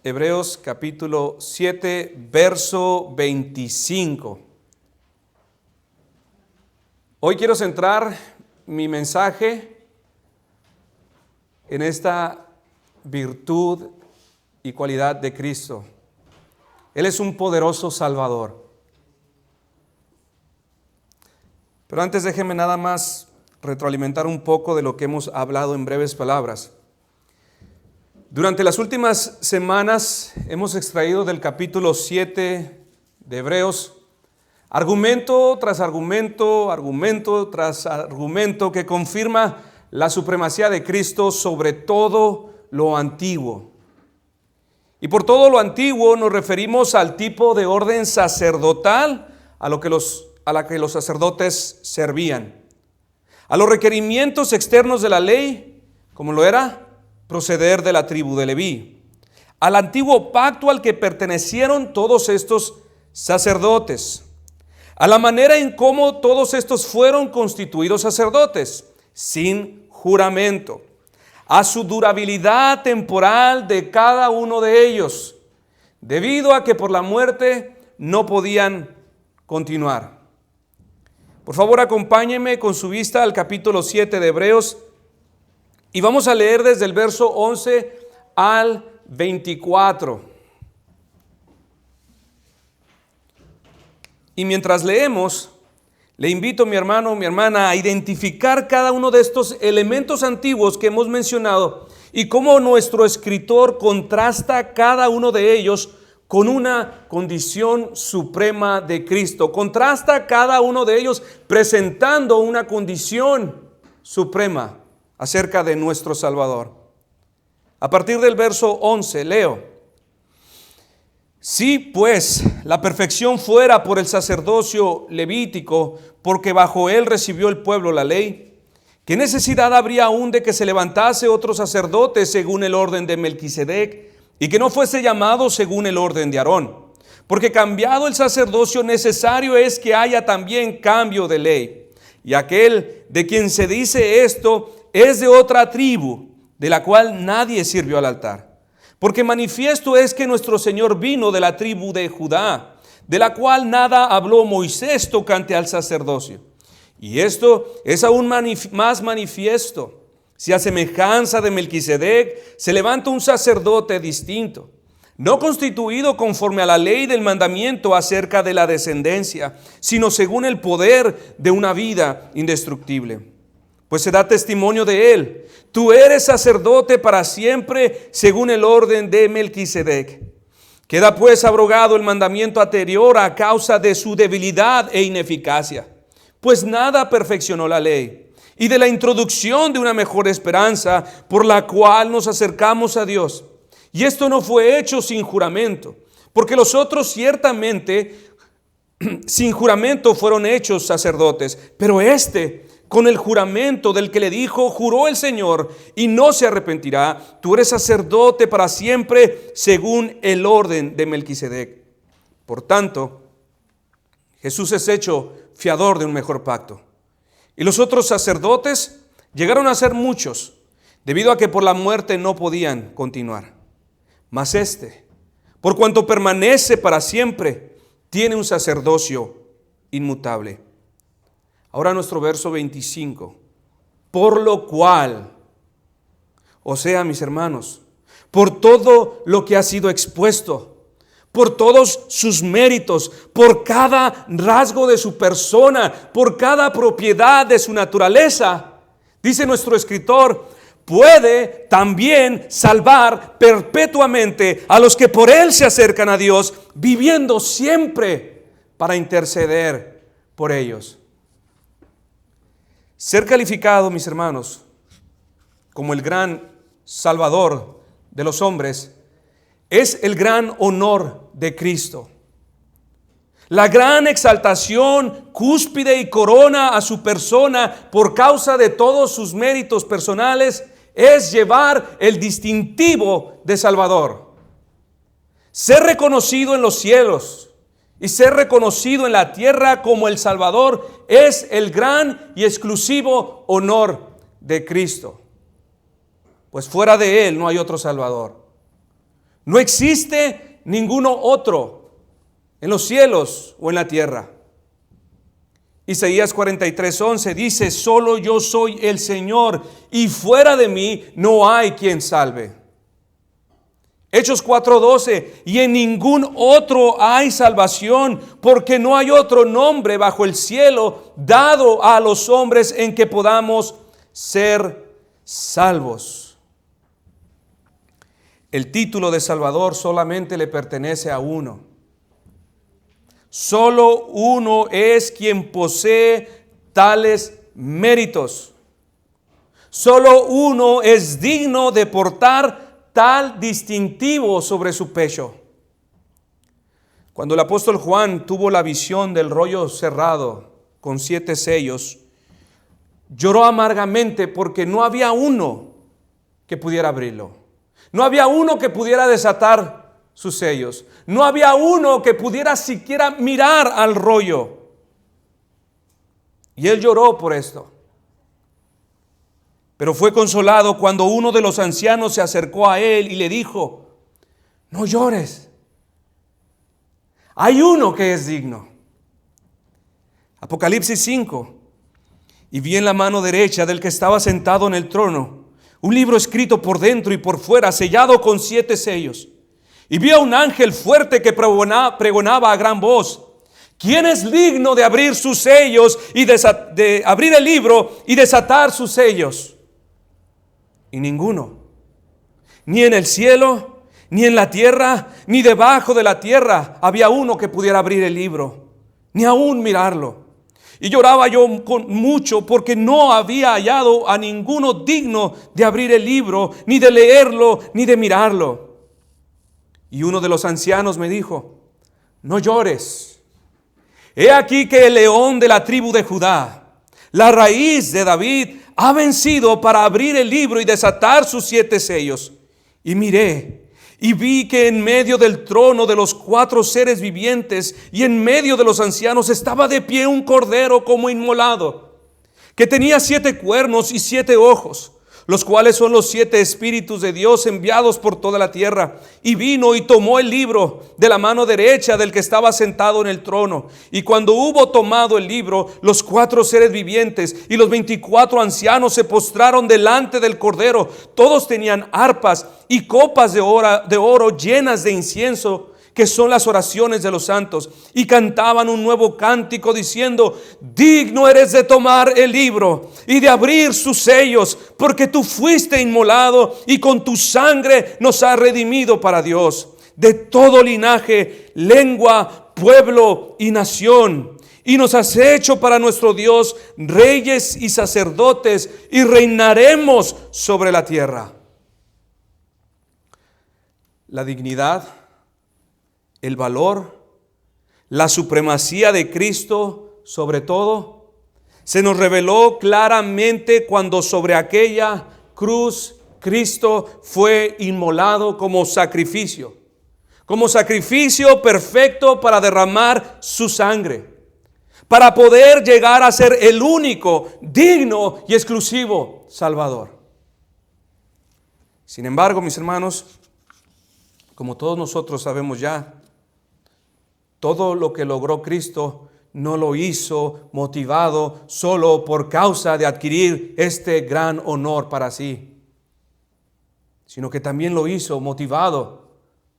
Hebreos capítulo 7, verso 25. Hoy quiero centrar mi mensaje en esta virtud y cualidad de Cristo. Él es un poderoso Salvador. Pero antes déjenme nada más retroalimentar un poco de lo que hemos hablado en breves palabras. Durante las últimas semanas hemos extraído del capítulo 7 de Hebreos argumento tras argumento, argumento tras argumento que confirma la supremacía de Cristo sobre todo lo antiguo. Y por todo lo antiguo nos referimos al tipo de orden sacerdotal a la que los sacerdotes servían, a los requerimientos externos de la ley, como lo era proceder de la tribu de Leví, al antiguo pacto al que pertenecieron todos estos sacerdotes, a la manera en cómo todos estos fueron constituidos sacerdotes, sin juramento, a su durabilidad temporal de cada uno de ellos, debido a que por la muerte no podían continuar. Por favor, acompáñenme con su vista al capítulo 7 de Hebreos y vamos a leer desde el verso 11 al 24. Y mientras leemos, le invito, mi hermano, mi hermana, a identificar cada uno de estos elementos antiguos que hemos mencionado y cómo nuestro escritor contrasta cada uno de ellos con una condición suprema de Cristo. Contrasta cada uno de ellos presentando una condición suprema acerca de nuestro Salvador. A partir del verso 11 leo: Si pues la perfección fuera por el sacerdocio levítico, porque bajo él recibió el pueblo la ley, ¿qué necesidad habría aún de que se levantase otro sacerdote según el orden de Melquisedec, y que no fuese llamado según el orden de Aarón? Porque cambiado el sacerdocio, necesario es que haya también cambio de ley. Y aquel de quien se dice esto es de otra tribu, de la cual nadie sirvió al altar. Porque manifiesto es que nuestro Señor vino de la tribu de Judá, de la cual nada habló Moisés tocante al sacerdocio. Y esto es aún más manifiesto, si a semejanza de Melquisedec se levanta un sacerdote distinto, no constituido conforme a la ley del mandamiento acerca de la descendencia, sino según el poder de una vida indestructible. Pues se da testimonio de él: tú eres sacerdote para siempre según el orden de Melquisedec. Queda pues abrogado el mandamiento anterior a causa de su debilidad e ineficacia, pues nada perfeccionó la ley, y de la introducción de una mejor esperanza por la cual nos acercamos a Dios. Y esto no fue hecho sin juramento, porque los otros ciertamente sin juramento fueron hechos sacerdotes, pero con el juramento del que le dijo: juró el Señor y no se arrepentirá, tú eres sacerdote para siempre según el orden de Melquisedec. Por tanto, Jesús es hecho fiador de un mejor pacto. Y los otros sacerdotes llegaron a ser muchos, debido a que por la muerte no podían continuar. Mas por cuanto permanece para siempre, tiene un sacerdocio inmutable. Ahora nuestro verso 25. Por lo cual, o sea, mis hermanos, por todo lo que ha sido expuesto, por todos sus méritos, por cada rasgo de su persona, por cada propiedad de su naturaleza, dice nuestro escritor, puede también salvar perpetuamente a los que por él se acercan a Dios, viviendo siempre para interceder por ellos. Ser calificado, mis hermanos, como el gran Salvador de los hombres es el gran honor de Cristo. La gran exaltación, cúspide y corona a su persona por causa de todos sus méritos personales es llevar el distintivo de Salvador. Ser reconocido en los cielos y ser reconocido en la tierra como el Salvador es el gran y exclusivo honor de Cristo. Pues fuera de Él no hay otro Salvador. No existe ninguno otro en los cielos o en la tierra. Isaías 43:11 dice: solo yo soy el Señor, y fuera de mí no hay quien salve. Hechos 4:12: y en ningún otro hay salvación, porque no hay otro nombre bajo el cielo dado a los hombres en que podamos ser salvos. El título de Salvador solamente le pertenece a uno. Solo uno es quien posee tales méritos. Solo uno es digno de portar tal distintivo sobre su pecho. Cuando el apóstol Juan tuvo la visión del rollo cerrado con 7 sellos, lloró amargamente porque no había uno que pudiera abrirlo. No había uno que pudiera desatar sus sellos. No había uno que pudiera siquiera mirar al rollo. Y él lloró por esto. Pero fue consolado cuando uno de los ancianos se acercó a él y le dijo: no llores. Hay uno que es digno. Apocalipsis 5. Y vi en la mano derecha del que estaba sentado en el trono un libro escrito por dentro y por fuera, sellado con 7 sellos. Y vi a un ángel fuerte que pregonaba a gran voz: ¿quién es digno de abrir sus sellos y de abrir el libro y desatar sus sellos? Y ninguno, ni en el cielo, ni en la tierra, ni debajo de la tierra, había uno que pudiera abrir el libro, ni aún mirarlo. Y lloraba yo con mucho porque no había hallado a ninguno digno de abrir el libro, ni de leerlo, ni de mirarlo. Y uno de los ancianos me dijo: no llores. He aquí que el león de la tribu de Judá, la raíz de David, ha vencido para abrir el libro y desatar sus 7 sellos. Y miré y vi que en medio del trono de los 4 seres vivientes y en medio de los ancianos estaba de pie un cordero como inmolado, que tenía 7 cuernos y 7 ojos, los cuales son los 7 espíritus de Dios enviados por toda la tierra. Y vino y tomó el libro de la mano derecha del que estaba sentado en el trono. Y cuando hubo tomado el libro, los 4 seres vivientes y los 24 ancianos se postraron delante del cordero. Todos tenían arpas y copas de oro llenas de incienso, que son las oraciones de los santos, y cantaban un nuevo cántico diciendo: digno eres de tomar el libro y de abrir sus sellos, porque tú fuiste inmolado y con tu sangre nos has redimido para Dios, de todo linaje, lengua, pueblo y nación, y nos has hecho para nuestro Dios reyes y sacerdotes, y reinaremos sobre la tierra. La dignidad, el valor, la supremacía de Cristo sobre todo, se nos reveló claramente cuando sobre aquella cruz Cristo fue inmolado como sacrificio perfecto para derramar su sangre, para poder llegar a ser el único, digno y exclusivo Salvador. Sin embargo, mis hermanos, como todos nosotros sabemos ya, todo lo que logró Cristo no lo hizo motivado solo por causa de adquirir este gran honor para sí, sino que también lo hizo motivado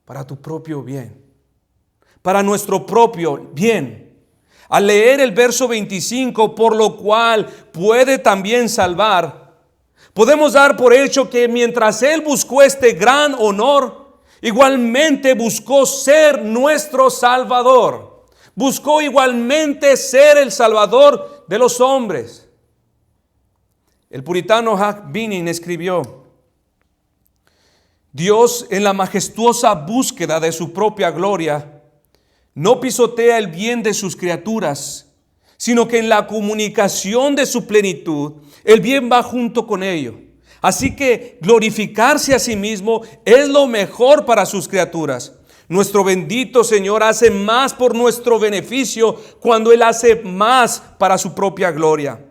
para tu propio bien, para nuestro propio bien. Al leer el verso 25, por lo cual puede también salvar, podemos dar por hecho que mientras Él buscó este gran honor, igualmente buscó ser nuestro Salvador. Buscó igualmente ser el Salvador de los hombres. El puritano Hugh Binning escribió: Dios, en la majestuosa búsqueda de su propia gloria, no pisotea el bien de sus criaturas, sino que en la comunicación de su plenitud, el bien va junto con ello. Así que glorificarse a sí mismo es lo mejor para sus criaturas. Nuestro bendito Señor hace más por nuestro beneficio cuando Él hace más para su propia gloria.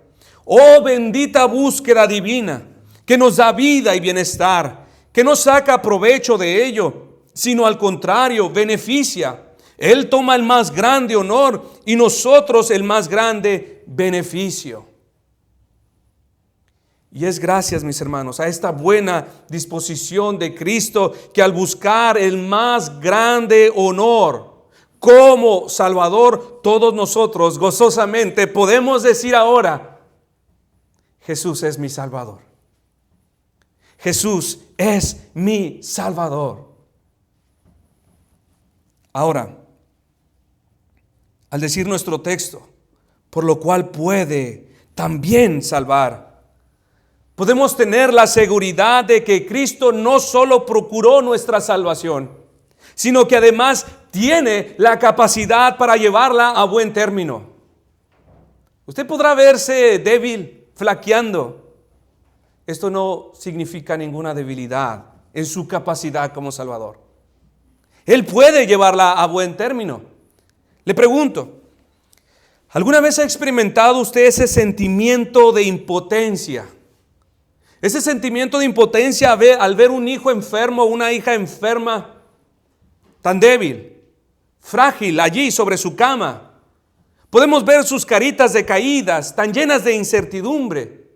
Oh bendita búsqueda divina, que nos da vida y bienestar, que nos saca provecho de ello sino al contrario, beneficia. Él toma el más grande honor y nosotros el más grande beneficio. Y es gracias, mis hermanos, a esta buena disposición de Cristo que al buscar el más grande honor como Salvador, todos nosotros gozosamente podemos decir ahora: Jesús es mi Salvador. Jesús es mi Salvador. Ahora, al decir nuestro texto, por lo cual puede también salvar, podemos tener la seguridad de que Cristo no solo procuró nuestra salvación, sino que además tiene la capacidad para llevarla a buen término. Usted podrá verse débil, flaqueando. Esto no significa ninguna debilidad en su capacidad como Salvador. Él puede llevarla a buen término. Le pregunto, ¿alguna vez ha experimentado usted ese sentimiento de impotencia? Ese sentimiento de impotencia al ver un hijo enfermo o una hija enferma, tan débil, frágil, allí sobre su cama. Podemos ver sus caritas decaídas, tan llenas de incertidumbre,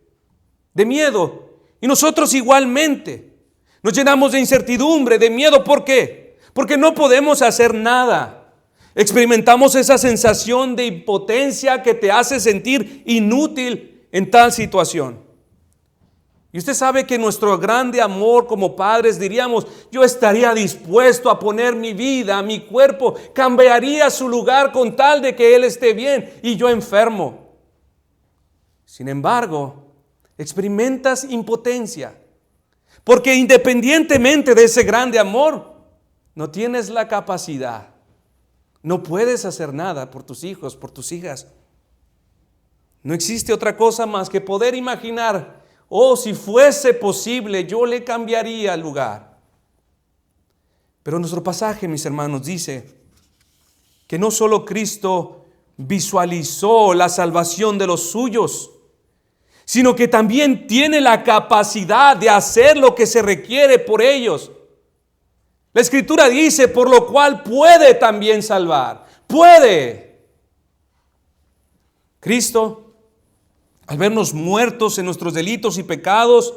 de miedo. Y nosotros igualmente nos llenamos de incertidumbre, de miedo. ¿Por qué? Porque no podemos hacer nada. Experimentamos esa sensación de impotencia que te hace sentir inútil en tal situación. Y usted sabe que nuestro grande amor como padres diríamos: yo estaría dispuesto a poner mi vida, mi cuerpo, cambiaría su lugar con tal de que él esté bien y yo enfermo. Sin embargo, experimentas impotencia, porque independientemente de ese grande amor, no tienes la capacidad. No puedes hacer nada por tus hijos, por tus hijas. No existe otra cosa más que poder imaginar: si fuese posible, yo le cambiaría el lugar. Pero nuestro pasaje, mis hermanos, dice que no solo Cristo visualizó la salvación de los suyos, sino que también tiene la capacidad de hacer lo que se requiere por ellos. La Escritura dice: por lo cual puede también salvar. Puede. Cristo, al vernos muertos en nuestros delitos y pecados,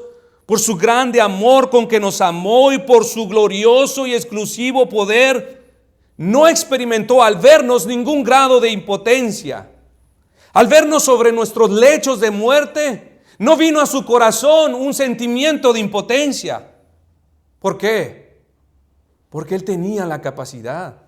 por su grande amor con que nos amó y por su glorioso y exclusivo poder, no experimentó al vernos ningún grado de impotencia. Al vernos sobre nuestros lechos de muerte, no vino a su corazón un sentimiento de impotencia. ¿Por qué? Porque Él tenía la capacidad.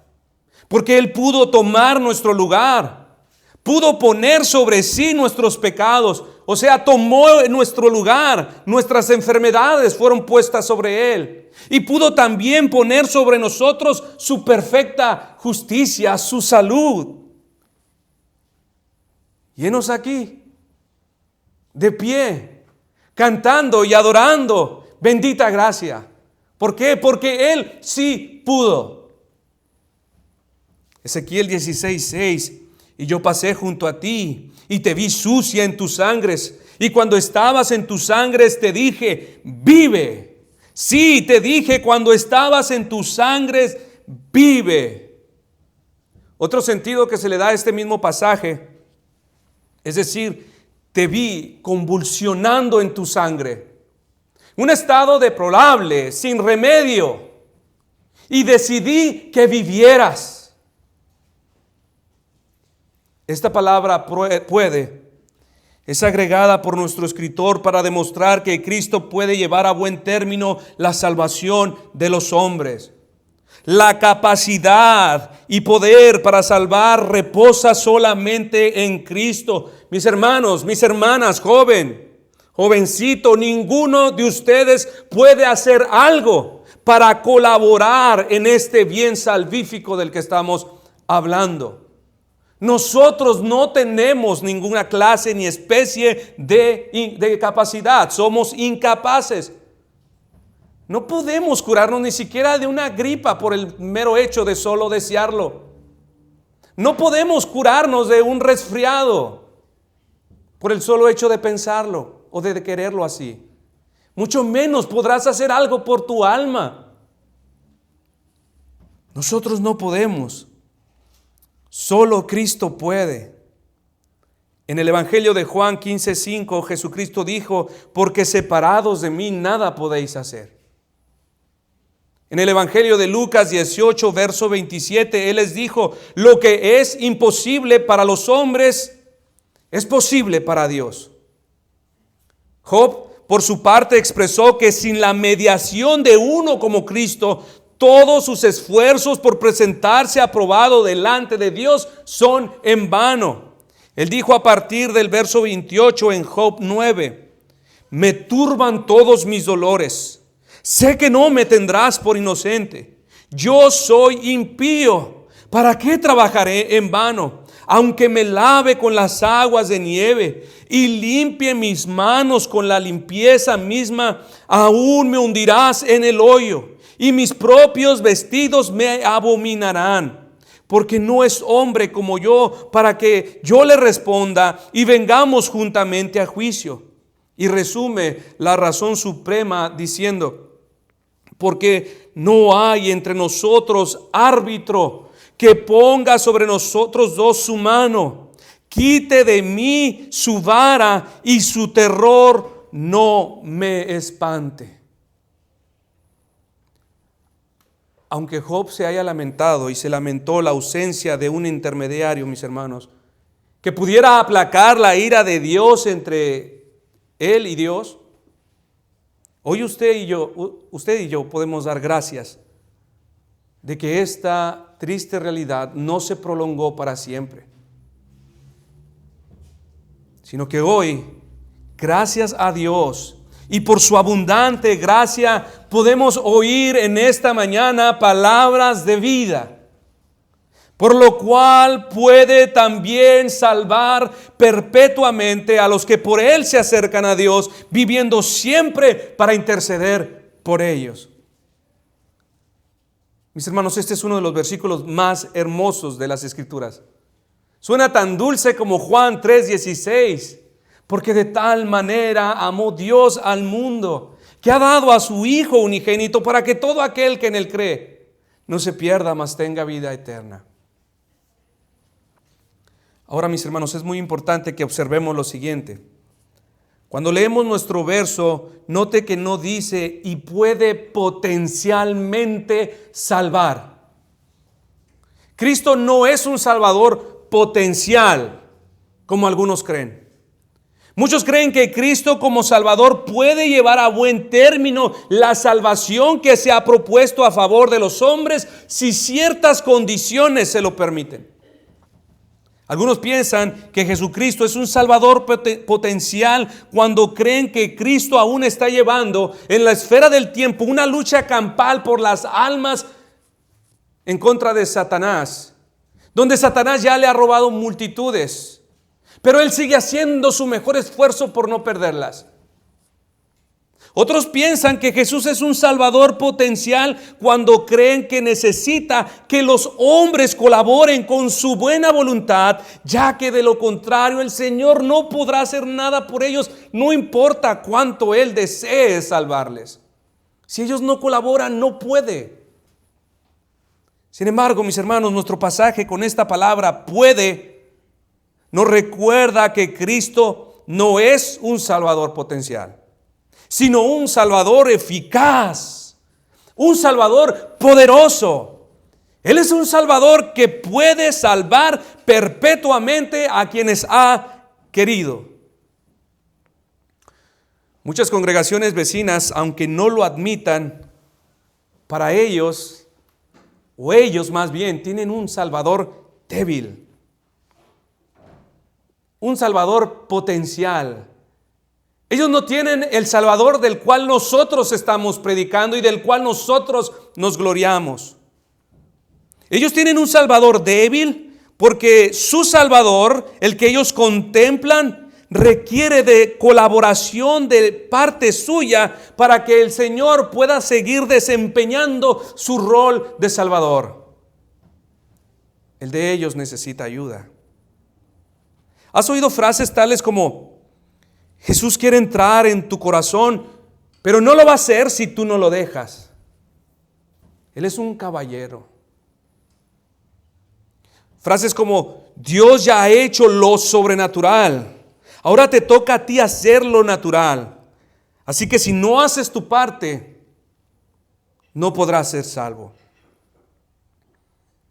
Porque Él pudo tomar nuestro lugar. Pudo poner sobre sí nuestros pecados. O sea, tomó nuestro lugar. Nuestras enfermedades fueron puestas sobre Él. Y pudo también poner sobre nosotros su perfecta justicia, su salud. Y henos aquí, de pie, cantando y adorando. Bendita gracia. ¿Por qué? Porque Él sí pudo. Ezequiel 16:6: y yo pasé junto a ti y te vi sucia en tus sangres, y cuando estabas en tus sangres te dije: vive. Sí, te dije cuando estabas en tus sangres: vive. Otro sentido que se le da a este mismo pasaje, es decir, te vi convulsionando en tu sangre. Un estado deplorable, sin remedio. Y decidí que vivieras. Esta palabra puede es agregada por nuestro escritor para demostrar que Cristo puede llevar a buen término la salvación de los hombres. La capacidad y poder para salvar reposa solamente en Cristo. Mis hermanos, mis hermanas, jovencito, ninguno de ustedes puede hacer algo para colaborar en este bien salvífico del que estamos hablando. Nosotros no tenemos ninguna clase ni especie de capacidad. Somos incapaces. No podemos curarnos ni siquiera de una gripa por el mero hecho de solo desearlo. No podemos curarnos de un resfriado por el solo hecho de pensarlo o de quererlo así. Mucho menos podrás hacer algo por tu alma. Nosotros no podemos. Solo Cristo puede. En el Evangelio de Juan 15:5, Jesucristo dijo: porque separados de mí nada podéis hacer. En el Evangelio de Lucas 18, verso 27, Él les dijo: lo que es imposible para los hombres es posible para Dios. Job, por su parte, expresó que sin la mediación de uno como Cristo, todos sus esfuerzos por presentarse aprobado delante de Dios son en vano. Él dijo a partir del verso 28 en Job 9: me turban todos mis dolores. Sé que no me tendrás por inocente. Yo soy impío. ¿Para qué trabajaré en vano? Aunque me lave con las aguas de nieve y limpie mis manos con la limpieza misma, aún me hundirás en el hoyo y mis propios vestidos me abominarán. Porque no es hombre como yo para que yo le responda y vengamos juntamente a juicio. Y resume la razón suprema diciendo: porque no hay entre nosotros árbitro que ponga sobre nosotros dos su mano. Quite de mí su vara y su terror no me espante. Aunque Job se haya lamentado y se lamentó la ausencia de un intermediario, mis hermanos, que pudiera aplacar la ira de Dios entre él y Dios, hoy usted y yo podemos dar gracias de que esta triste realidad no se prolongó para siempre, sino que hoy, gracias a Dios y por su abundante gracia, podemos oír en esta mañana palabras de vida, por lo cual puede también salvar perpetuamente a los que por Él se acercan a Dios, viviendo siempre para interceder por ellos. Mis hermanos, este es uno de los versículos más hermosos de las Escrituras. Suena tan dulce como Juan 3:16, porque de tal manera amó Dios al mundo, que ha dado a su Hijo unigénito, para que todo aquel que en Él cree no se pierda, mas tenga vida eterna. Ahora, mis hermanos, es muy importante que observemos lo siguiente. Cuando leemos nuestro verso, note que no dice y puede potencialmente salvar. Cristo no es un salvador potencial, como algunos creen. Muchos creen que Cristo como Salvador puede llevar a buen término la salvación que se ha propuesto a favor de los hombres si ciertas condiciones se lo permiten. Algunos piensan que Jesucristo es un salvador potencial cuando creen que Cristo aún está llevando en la esfera del tiempo una lucha campal por las almas en contra de Satanás, donde Satanás ya le ha robado multitudes, pero él sigue haciendo su mejor esfuerzo por no perderlas. Otros piensan que Jesús es un salvador potencial cuando creen que necesita que los hombres colaboren con su buena voluntad, ya que de lo contrario el Señor no podrá hacer nada por ellos, no importa cuánto Él desee salvarles. Si ellos no colaboran, no puede. Sin embargo, mis hermanos, nuestro pasaje con esta palabra puede nos recuerda que Cristo no es un salvador potencial, sino un salvador eficaz, un salvador poderoso. Él es un salvador que puede salvar perpetuamente a quienes ha querido. Muchas congregaciones vecinas, aunque no lo admitan, para ellos, o ellos más bien, tienen un salvador débil, un salvador potencial. Ellos no tienen el Salvador del cual nosotros estamos predicando y del cual nosotros nos gloriamos. Ellos tienen un Salvador débil porque su Salvador, el que ellos contemplan, requiere de colaboración de parte suya para que el Señor pueda seguir desempeñando su rol de Salvador. El de ellos necesita ayuda. ¿Has oído frases tales como: Jesús quiere entrar en tu corazón, pero no lo va a hacer si tú no lo dejas? Él es un caballero. Frases como: Dios ya ha hecho lo sobrenatural, ahora te toca a ti hacer lo natural. Así que si no haces tu parte, no podrás ser salvo.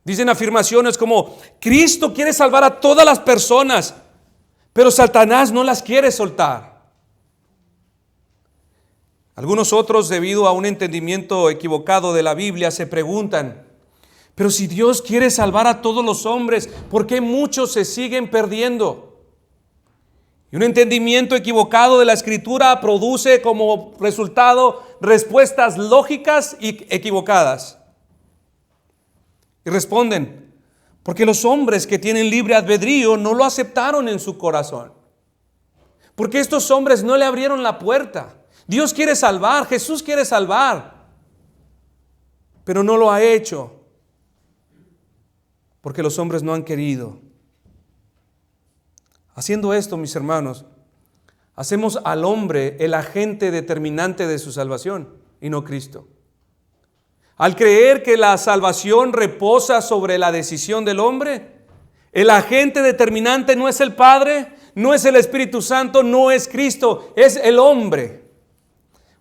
Dicen afirmaciones como: Cristo quiere salvar a todas las personas, pero Satanás no las quiere soltar. Algunos otros, debido a un entendimiento equivocado de la Biblia, se preguntan: pero si Dios quiere salvar a todos los hombres, ¿por qué muchos se siguen perdiendo? Y un entendimiento equivocado de la Escritura produce como resultado respuestas lógicas y equivocadas. Y responden: porque los hombres que tienen libre albedrío no lo aceptaron en su corazón. Porque estos hombres no le abrieron la puerta. Dios quiere salvar, Jesús quiere salvar, pero no lo ha hecho porque los hombres no han querido. Haciendo esto, mis hermanos, hacemos al hombre el agente determinante de su salvación y no Cristo. Al creer que la salvación reposa sobre la decisión del hombre, el agente determinante no es el Padre, no es el Espíritu Santo, no es Cristo, es el hombre.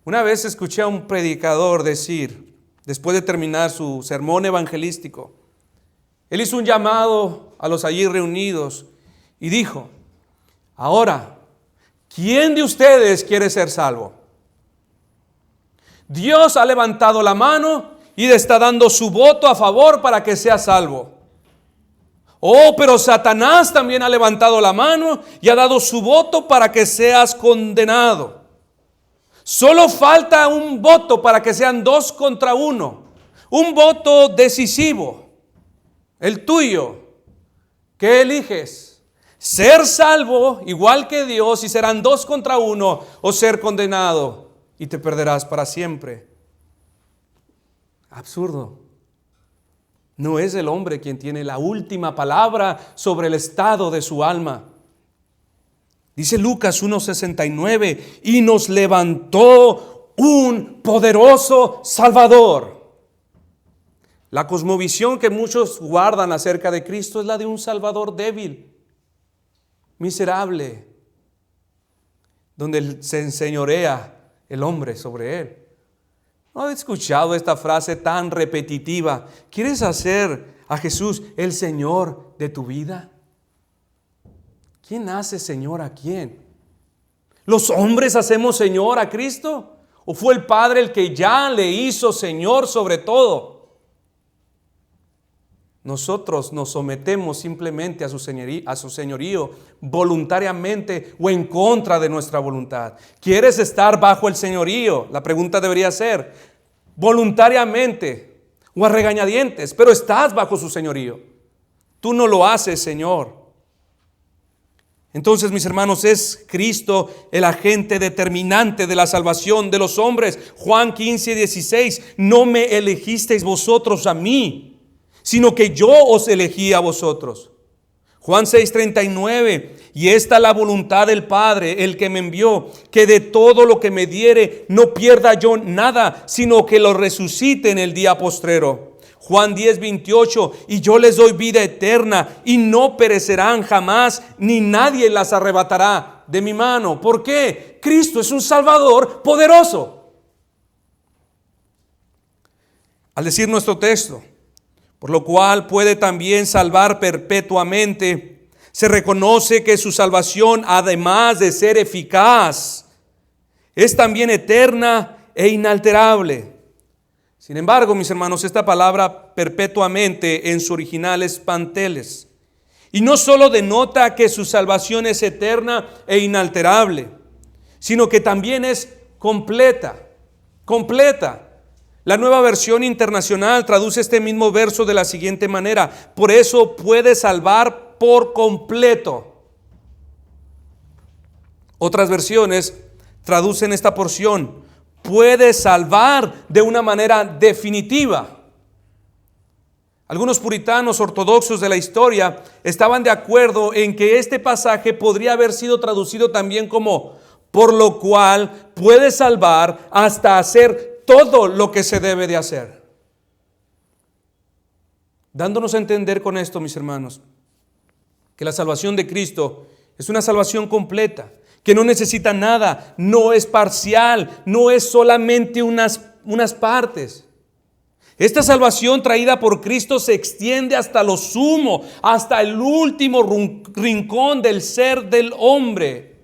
Una vez escuché a un predicador decir, después de terminar su sermón evangelístico, él hizo un llamado a los allí reunidos y dijo: ahora, ¿quién de ustedes quiere ser salvo? Dios ha levantado la mano y le está dando su voto a favor para que sea salvo. Oh, pero Satanás también ha levantado la mano y ha dado su voto para que seas condenado. Solo falta un voto para que sean 2 contra 1. Un voto decisivo. El tuyo. ¿Qué eliges? ¿Ser salvo igual que Dios y serán 2 contra 1, o ser condenado y te perderás para siempre? Absurdo. No es el hombre quien tiene la última palabra sobre el estado de su alma. Dice Lucas 1:69, y nos levantó un poderoso Salvador. La cosmovisión que muchos guardan acerca de Cristo es la de un Salvador débil, miserable, donde se enseñorea el hombre sobre él. ¿No has escuchado esta frase tan repetitiva? ¿Quieres hacer a Jesús el Señor de tu vida? ¿Quién hace Señor a quién? ¿Los hombres hacemos Señor a Cristo? ¿O fue el Padre el que ya le hizo Señor sobre todo? Nosotros nos sometemos simplemente a su señorío voluntariamente o en contra de nuestra voluntad. ¿Quieres estar bajo el señorío? La pregunta debería ser: voluntariamente o a regañadientes, pero estás bajo su señorío. Tú no lo haces, Señor. Entonces, mis hermanos, es Cristo el agente determinante de la salvación de los hombres. Juan 15:16, no me elegisteis vosotros a mí, sino que yo os elegí a vosotros. Juan 6:39, y esta es la voluntad del Padre, el que me envió, que de todo lo que me diere no pierda yo nada, sino que lo resucite en el día postrero. Juan 10:28, y yo les doy vida eterna, y no perecerán jamás, ni nadie las arrebatará de mi mano. ¿Por qué? Cristo es un Salvador poderoso. Al decir nuestro texto, por lo cual puede también salvar perpetuamente, se reconoce que su salvación, además de ser eficaz, es también eterna e inalterable. Sin embargo, mis hermanos, esta palabra perpetuamente en su original es panteles. Y no solo denota que su salvación es eterna e inalterable, sino que también es completa. La Nueva Versión Internacional traduce este mismo verso de la siguiente manera: por eso puede salvar por completo. Otras versiones traducen esta porción: puede salvar de una manera definitiva. Algunos puritanos ortodoxos de la historia estaban de acuerdo en que este pasaje podría haber sido traducido también como: por lo cual puede salvar hasta hacer todo lo que se debe de hacer. Dándonos a entender con esto, mis hermanos, que la salvación de Cristo es una salvación completa, que no necesita nada, no es parcial, no es solamente unas partes. Esta salvación traída por Cristo se extiende hasta lo sumo, hasta el último rincón del ser del hombre.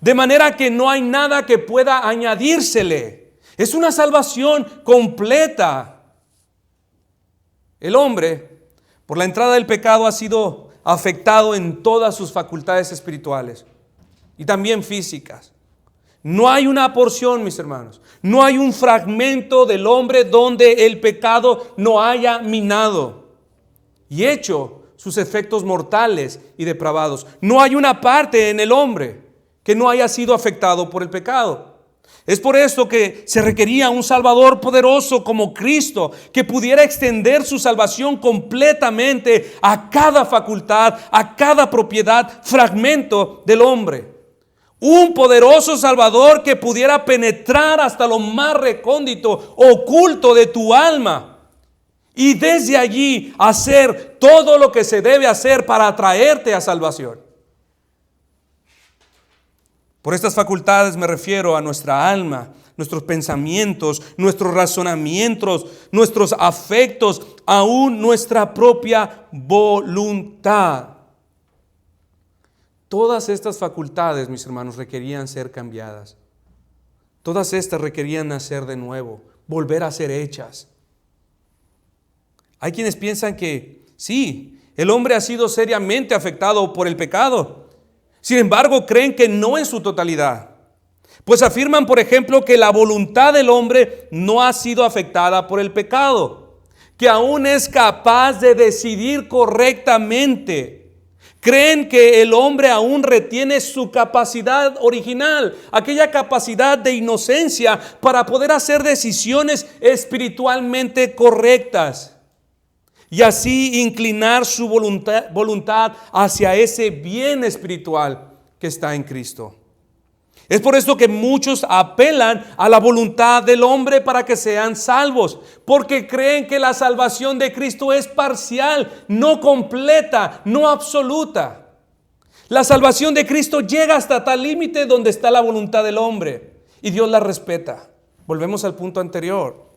De manera que no hay nada que pueda añadírsele. Es una salvación completa. El hombre, por la entrada del pecado, ha sido afectado en todas sus facultades espirituales y también físicas. No hay una porción, mis hermanos, no hay un fragmento del hombre donde el pecado no haya minado y hecho sus efectos mortales y depravados. No hay una parte en el hombre que no haya sido afectado por el pecado. Es por esto que se requería un Salvador poderoso como Cristo, que pudiera extender su salvación completamente a cada facultad, a cada propiedad, fragmento del hombre. Un poderoso Salvador que pudiera penetrar hasta lo más recóndito, oculto de tu alma, y desde allí hacer todo lo que se debe hacer para atraerte a salvación. Por estas facultades me refiero a nuestra alma, nuestros pensamientos, nuestros razonamientos, nuestros afectos, aún nuestra propia voluntad. Todas estas facultades, mis hermanos, requerían ser cambiadas. Todas estas requerían nacer de nuevo, volver a ser hechas. Hay quienes piensan que sí, el hombre ha sido seriamente afectado por el pecado. Sin embargo, creen que no en su totalidad. Pues afirman, por ejemplo, que la voluntad del hombre no ha sido afectada por el pecado, que aún es capaz de decidir correctamente. Creen que el hombre aún retiene su capacidad original, aquella capacidad de inocencia para poder hacer decisiones espiritualmente correctas y así inclinar su voluntad hacia ese bien espiritual que está en Cristo. Es por esto que muchos apelan a la voluntad del hombre para que sean salvos, porque creen que la salvación de Cristo es parcial, no completa, no absoluta. La salvación de Cristo llega hasta tal límite donde está la voluntad del hombre y Dios la respeta. Volvemos al punto anterior.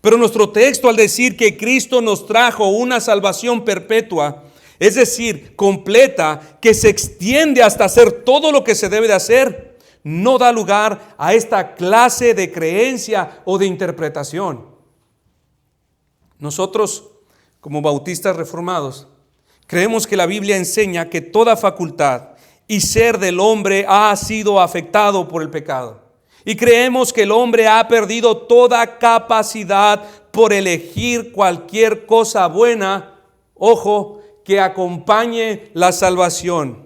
Pero nuestro texto, al decir que Cristo nos trajo una salvación perpetua, es decir, completa, que se extiende hasta hacer todo lo que se debe de hacer, no da lugar a esta clase de creencia o de interpretación. Nosotros, como bautistas reformados, creemos que la Biblia enseña que toda facultad y ser del hombre ha sido afectado por el pecado. Y creemos que el hombre ha perdido toda capacidad por elegir cualquier cosa buena, ojo, que acompañe la salvación.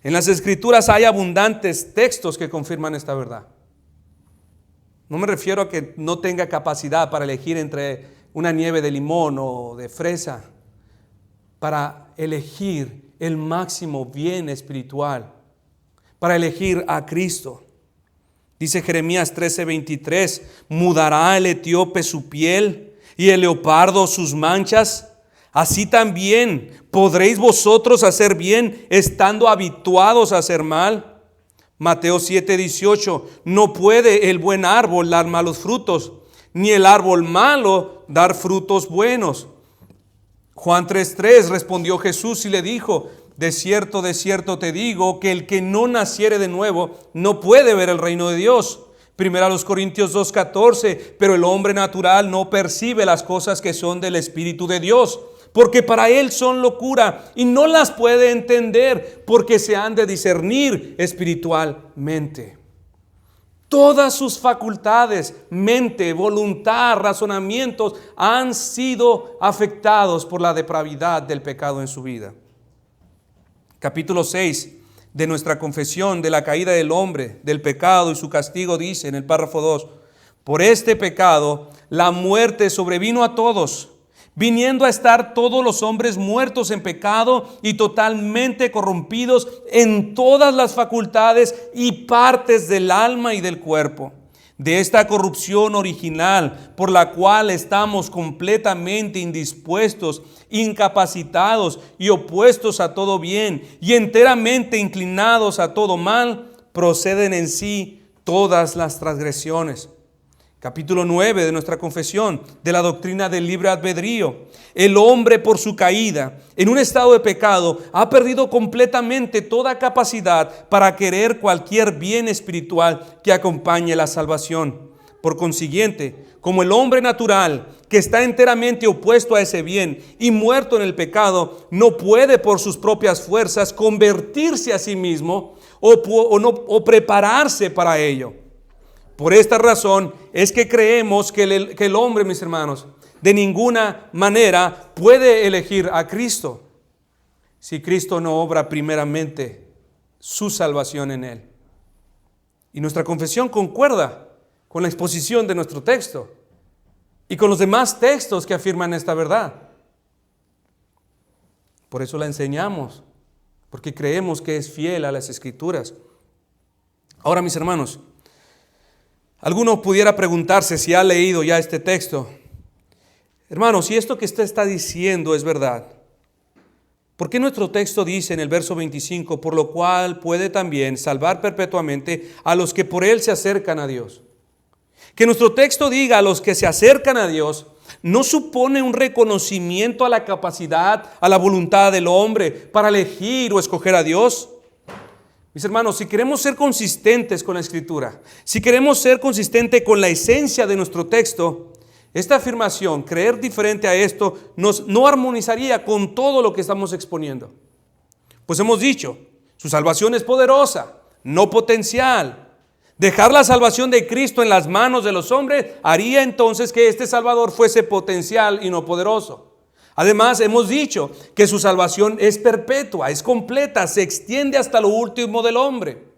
En las Escrituras hay abundantes textos que confirman esta verdad. No me refiero a que no tenga capacidad para elegir entre una nieve de limón o de fresa, para elegir el máximo bien espiritual, para elegir a Cristo. Dice Jeremías 13:23, ¿mudará el etíope su piel y el leopardo sus manchas? Así también podréis vosotros hacer bien estando habituados a hacer mal. Mateo 7:18, no puede el buen árbol dar malos frutos, ni el árbol malo dar frutos buenos. Juan 3:3 respondió Jesús y le dijo, de cierto te digo que el que no naciere de nuevo no puede ver el reino de Dios. Primera los Corintios 2:14, pero el hombre natural no percibe las cosas que son del Espíritu de Dios, porque para él son locura y no las puede entender porque se han de discernir espiritualmente. Todas sus facultades, mente, voluntad, razonamientos han sido afectados por la depravidad del pecado en su vida. Capítulo 6 de nuestra confesión de la caída del hombre, del pecado y su castigo dice en el párrafo 2, por este pecado la muerte sobrevino a todos, viniendo a estar todos los hombres muertos en pecado y totalmente corrompidos en todas las facultades y partes del alma y del cuerpo, de esta corrupción original por la cual estamos completamente indispuestos, incapacitados y opuestos a todo bien y enteramente inclinados a todo mal, proceden en sí todas las transgresiones. Capítulo 9 de nuestra confesión, de la doctrina del libre albedrío. El hombre, por su caída en un estado de pecado, ha perdido completamente toda capacidad para querer cualquier bien espiritual que acompañe la salvación. Por consiguiente, como el hombre natural, que está enteramente opuesto a ese bien y muerto en el pecado, no puede por sus propias fuerzas convertirse a sí mismo o prepararse para ello. Por esta razón es que creemos que el hombre, mis hermanos, de ninguna manera puede elegir a Cristo si Cristo no obra primeramente su salvación en él. Y nuestra confesión concuerda con la exposición de nuestro texto y con los demás textos que afirman esta verdad. Por eso la enseñamos, porque creemos que es fiel a las Escrituras. Ahora, mis hermanos, alguno pudiera preguntarse si ha leído ya este texto. Hermano, si esto que usted está diciendo es verdad, ¿por qué nuestro texto dice en el verso 25, por lo cual puede también salvar perpetuamente a los que por él se acercan a Dios? Que nuestro texto diga a los que se acercan a Dios no supone un reconocimiento a la capacidad, a la voluntad del hombre para elegir o escoger a Dios. Mis hermanos, si queremos ser consistentes con la Escritura, si queremos ser consistentes con la esencia de nuestro texto, esta afirmación, creer diferente a esto, no armonizaría con todo lo que estamos exponiendo. Pues hemos dicho, su salvación es poderosa, no potencial. Dejar la salvación de Cristo en las manos de los hombres haría entonces que este Salvador fuese potencial y no poderoso. Además, hemos dicho que su salvación es perpetua, es completa, se extiende hasta lo último del hombre.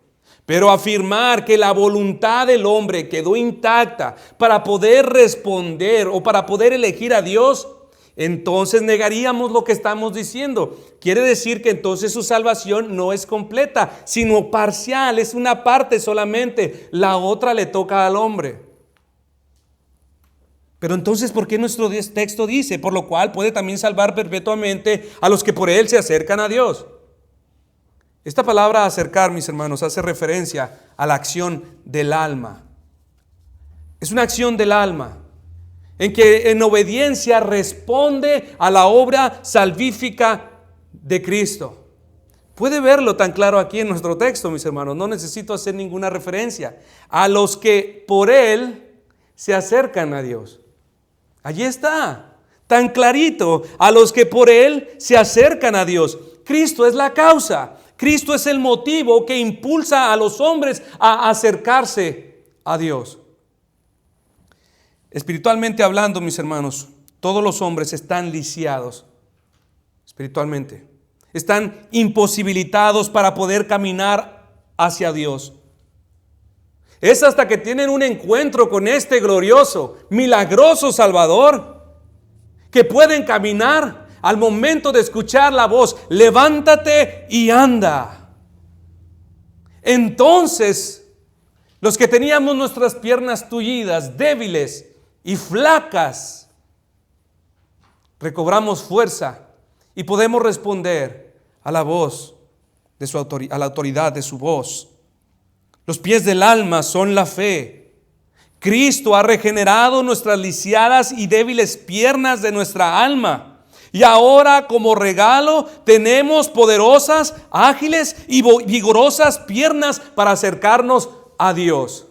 Pero afirmar que la voluntad del hombre quedó intacta para poder responder o para poder elegir a Dios, entonces negaríamos lo que estamos diciendo. Quiere decir que entonces su salvación no es completa, sino parcial, es una parte solamente, la otra le toca al hombre. Pero entonces, ¿por qué nuestro texto dice, por lo cual puede también salvar perpetuamente a los que por él se acercan a Dios? Esta palabra acercar, mis hermanos, hace referencia a la acción del alma. Es una acción del alma, en que en obediencia responde a la obra salvífica de Cristo. Puede verlo tan claro aquí en nuestro texto, mis hermanos, no necesito hacer ninguna referencia. A los que por él se acercan a Dios. Allí está, tan clarito, a los que por él se acercan a Dios. Cristo es la causa, Cristo es el motivo que impulsa a los hombres a acercarse a Dios. Espiritualmente hablando, mis hermanos, todos los hombres están lisiados espiritualmente. Están imposibilitados para poder caminar hacia Dios. Es hasta que tienen un encuentro con este glorioso, milagroso Salvador, que pueden caminar al momento de escuchar la voz, levántate y anda. Entonces, los que teníamos nuestras piernas tullidas, débiles y flacas, recobramos fuerza y podemos responder a la voz de su autoridad, a la autoridad de su voz. Los pies del alma son la fe. Cristo ha regenerado nuestras lisiadas y débiles piernas de nuestra alma. Y ahora, como regalo, tenemos poderosas, ágiles y vigorosas piernas para acercarnos a Dios.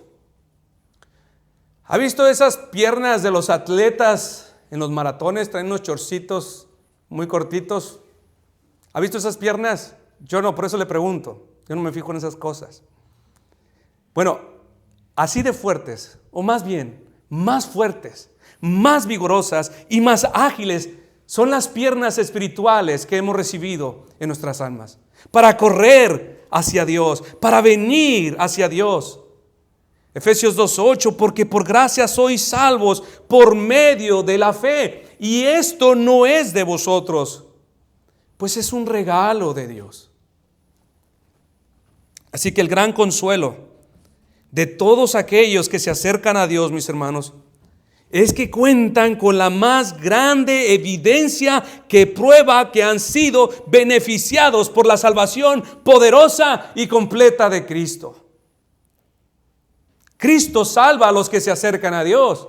¿Ha visto esas piernas de los atletas en los maratones? Traen unos chorcitos muy cortitos. ¿Ha visto esas piernas? Yo no, por eso le pregunto. Yo no me fijo en esas cosas. Bueno, así de fuertes, o más bien, más fuertes, más vigorosas y más ágiles son las piernas espirituales que hemos recibido en nuestras almas. Para correr hacia Dios, para venir hacia Dios. Efesios 2:8, porque por gracia sois salvos por medio de la fe. Y esto no es de vosotros, pues es un regalo de Dios. Así que el gran consuelo de todos aquellos que se acercan a Dios, mis hermanos, es que cuentan con la más grande evidencia que prueba que han sido beneficiados por la salvación poderosa y completa de Cristo. Cristo salva a los que se acercan a Dios,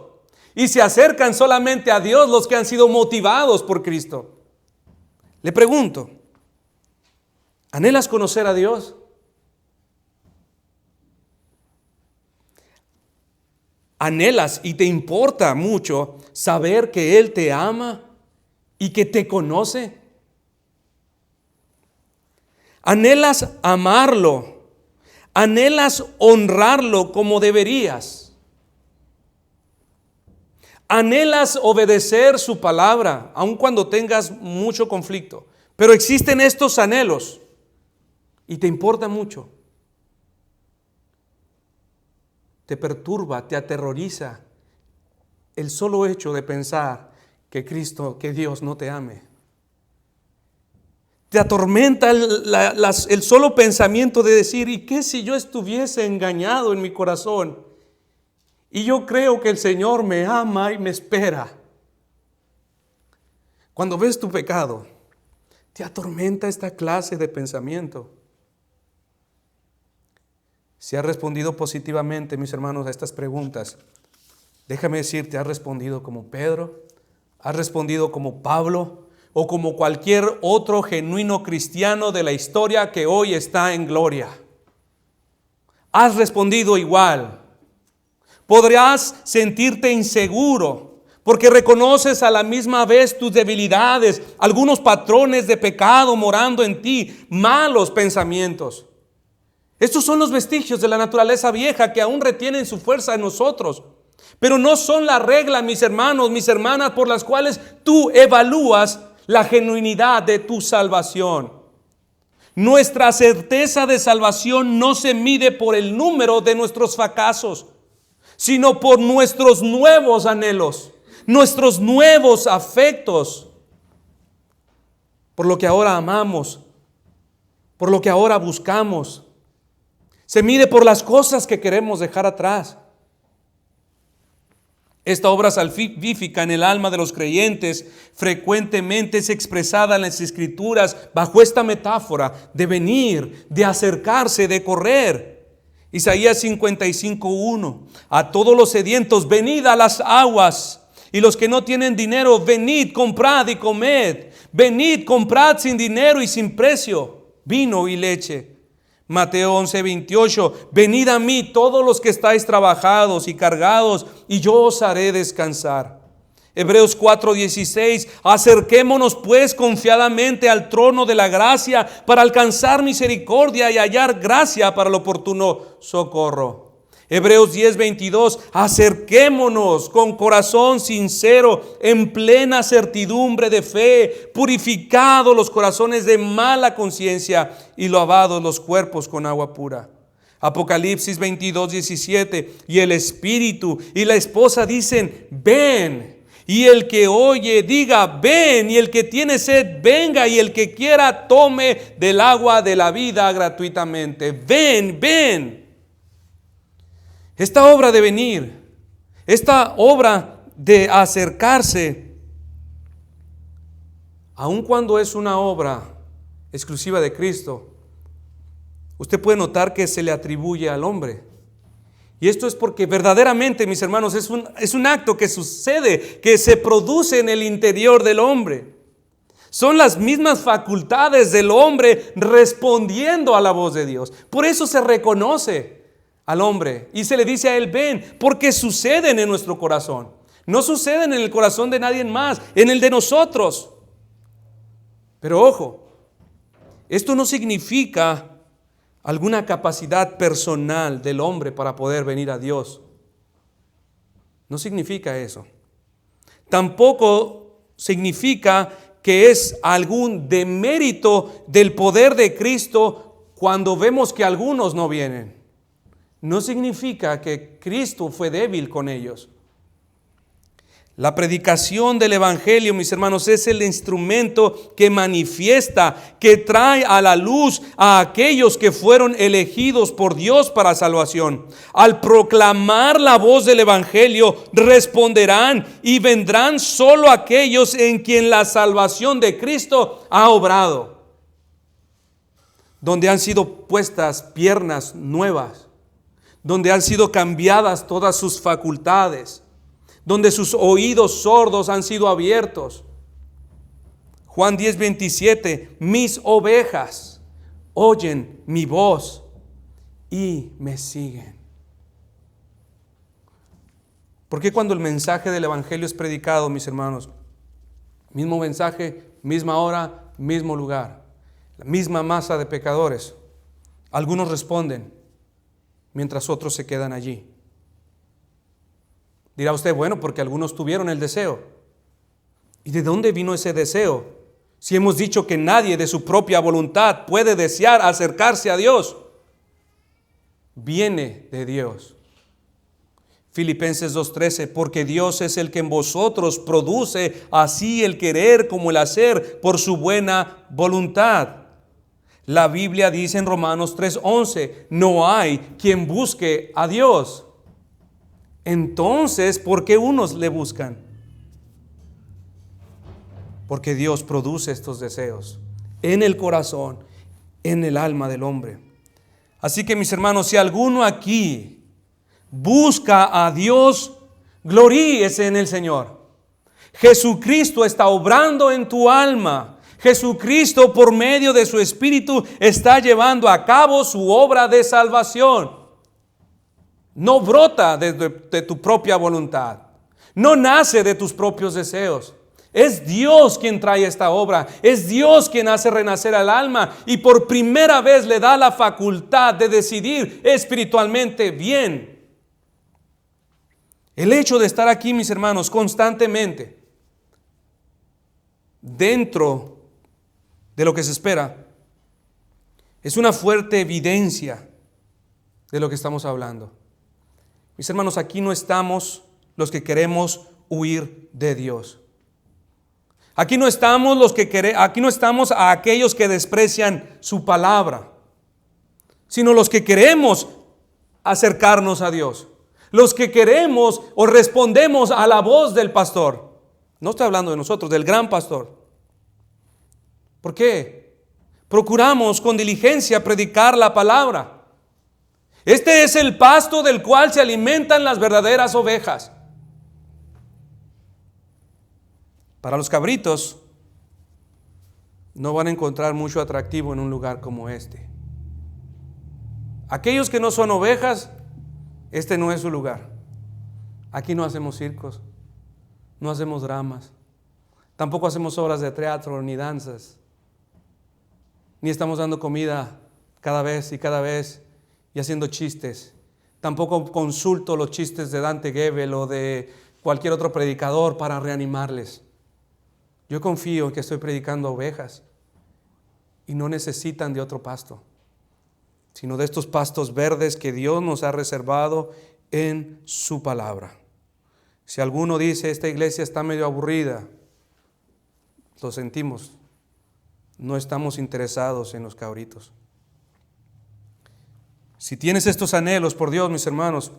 y se acercan solamente a Dios los que han sido motivados por Cristo. Le pregunto, ¿anhelas conocer a Dios? ¿Anhelas y te importa mucho saber que Él te ama y que te conoce? ¿Anhelas amarlo? ¿Anhelas honrarlo como deberías? ¿Anhelas obedecer su palabra, aun cuando tengas mucho conflicto? Pero existen estos anhelos y te importa mucho. Te perturba, te aterroriza el solo hecho de pensar que Dios no te ame. Te atormenta el solo pensamiento de decir, ¿y qué si yo estuviese engañado en mi corazón? Y yo creo que el Señor me ama y me espera. Cuando ves tu pecado, te atormenta esta clase de pensamiento. Si has respondido positivamente, mis hermanos, a estas preguntas, déjame decirte, has respondido como Pedro, has respondido como Pablo, o como cualquier otro genuino cristiano de la historia que hoy está en gloria. Has respondido igual. Podrás sentirte inseguro porque reconoces a la misma vez tus debilidades, algunos patrones de pecado morando en ti, malos pensamientos. Estos son los vestigios de la naturaleza vieja que aún retienen su fuerza en nosotros. Pero no son la regla, mis hermanos, mis hermanas, por las cuales tú evalúas la genuinidad de tu salvación. Nuestra certeza de salvación no se mide por el número de nuestros fracasos, sino por nuestros nuevos anhelos, nuestros nuevos afectos, por lo que ahora amamos, por lo que ahora buscamos. Se mide por las cosas que queremos dejar atrás. Esta obra salvífica en el alma de los creyentes frecuentemente es expresada en las Escrituras bajo esta metáfora de venir, de acercarse, de correr. Isaías 55:1. A todos los sedientos, venid a las aguas, y los que no tienen dinero, venid, comprad y comed. Venid, comprad sin dinero y sin precio vino y leche. Mateo 11:28, venid a mí todos los que estáis trabajados y cargados, y yo os haré descansar. Hebreos 4:16, acerquémonos pues confiadamente al trono de la gracia para alcanzar misericordia y hallar gracia para el oportuno socorro. Hebreos 10:22, acerquémonos con corazón sincero, en plena certidumbre de fe, purificados los corazones de mala conciencia y lavados los cuerpos con agua pura. Apocalipsis 22:17, y el Espíritu y la esposa dicen, ven. Y el que oye diga, ven. Y el que tiene sed, venga. Y el que quiera, tome del agua de la vida gratuitamente. Ven, ven. Esta obra de venir, esta obra de acercarse, aun cuando es una obra exclusiva de Cristo, usted puede notar que se le atribuye al hombre. Y esto es porque verdaderamente, mis hermanos, es un acto que sucede, que se produce en el interior del hombre. Son las mismas facultades del hombre respondiendo a la voz de Dios. Por eso se reconoce al hombre y se le dice a él, ven, porque suceden en nuestro corazón. No suceden en el corazón de nadie más, en el de nosotros. Pero ojo, esto no significa alguna capacidad personal del hombre para poder venir a Dios. No significa eso. Tampoco significa que es algún demérito del poder de Cristo cuando vemos que algunos no vienen. No significa que Cristo fue débil con ellos. La predicación del Evangelio, mis hermanos, es el instrumento que manifiesta, que trae a la luz a aquellos que fueron elegidos por Dios para salvación. Al proclamar la voz del Evangelio, responderán y vendrán solo aquellos en quien la salvación de Cristo ha obrado, donde han sido puestas piernas nuevas, donde han sido cambiadas todas sus facultades, donde sus oídos sordos han sido abiertos. Juan 10:27, mis ovejas oyen mi voz y me siguen. Porque cuando el mensaje del Evangelio es predicado, mis hermanos, mismo mensaje, misma hora, mismo lugar, la misma masa de pecadores, algunos responden, mientras otros se quedan allí. Dirá usted, bueno, porque algunos tuvieron el deseo. ¿Y de dónde vino ese deseo? Si hemos dicho que nadie de su propia voluntad puede desear acercarse a Dios. Viene de Dios. Filipenses 2:13, porque Dios es el que en vosotros produce así el querer como el hacer por su buena voluntad. La Biblia dice en Romanos 3:11, no hay quien busque a Dios. Entonces, ¿por qué unos le buscan? Porque Dios produce estos deseos en el corazón, en el alma del hombre. Así que, mis hermanos, si alguno aquí busca a Dios, gloríese en el Señor. Jesucristo está obrando en tu alma. Jesucristo, por medio de su Espíritu, está llevando a cabo su obra de salvación. No brota de tu propia voluntad. No nace de tus propios deseos. Es Dios quien trae esta obra. Es Dios quien hace renacer al alma y por primera vez le da la facultad de decidir espiritualmente bien. El hecho de estar aquí, mis hermanos, constantemente dentro de lo que se espera es una fuerte evidencia de lo que estamos hablando. Mis hermanos, aquí no estamos los que queremos huir de Dios. Aquí no estamos a aquellos que desprecian su palabra, sino los que queremos acercarnos a Dios. Los que queremos o respondemos a la voz del pastor. No estoy hablando de nosotros, del gran pastor. ¿Por qué? Procuramos con diligencia predicar la palabra. Este es el pasto del cual se alimentan las verdaderas ovejas. Para los cabritos, no van a encontrar mucho atractivo en un lugar como este. Aquellos que no son ovejas, este no es su lugar. Aquí no hacemos circos, no hacemos dramas, tampoco hacemos obras de teatro ni danzas, ni estamos dando comida cada vez y haciendo chistes. Tampoco consulto los chistes de Dante Gebel o de cualquier otro predicador para reanimarles. Yo confío en que estoy predicando a ovejas y no necesitan de otro pasto, sino de estos pastos verdes que Dios nos ha reservado en su palabra. Si alguno dice, esta iglesia está medio aburrida, lo sentimos, no estamos interesados en los cabritos. Si tienes estos anhelos por Dios, mis hermanos,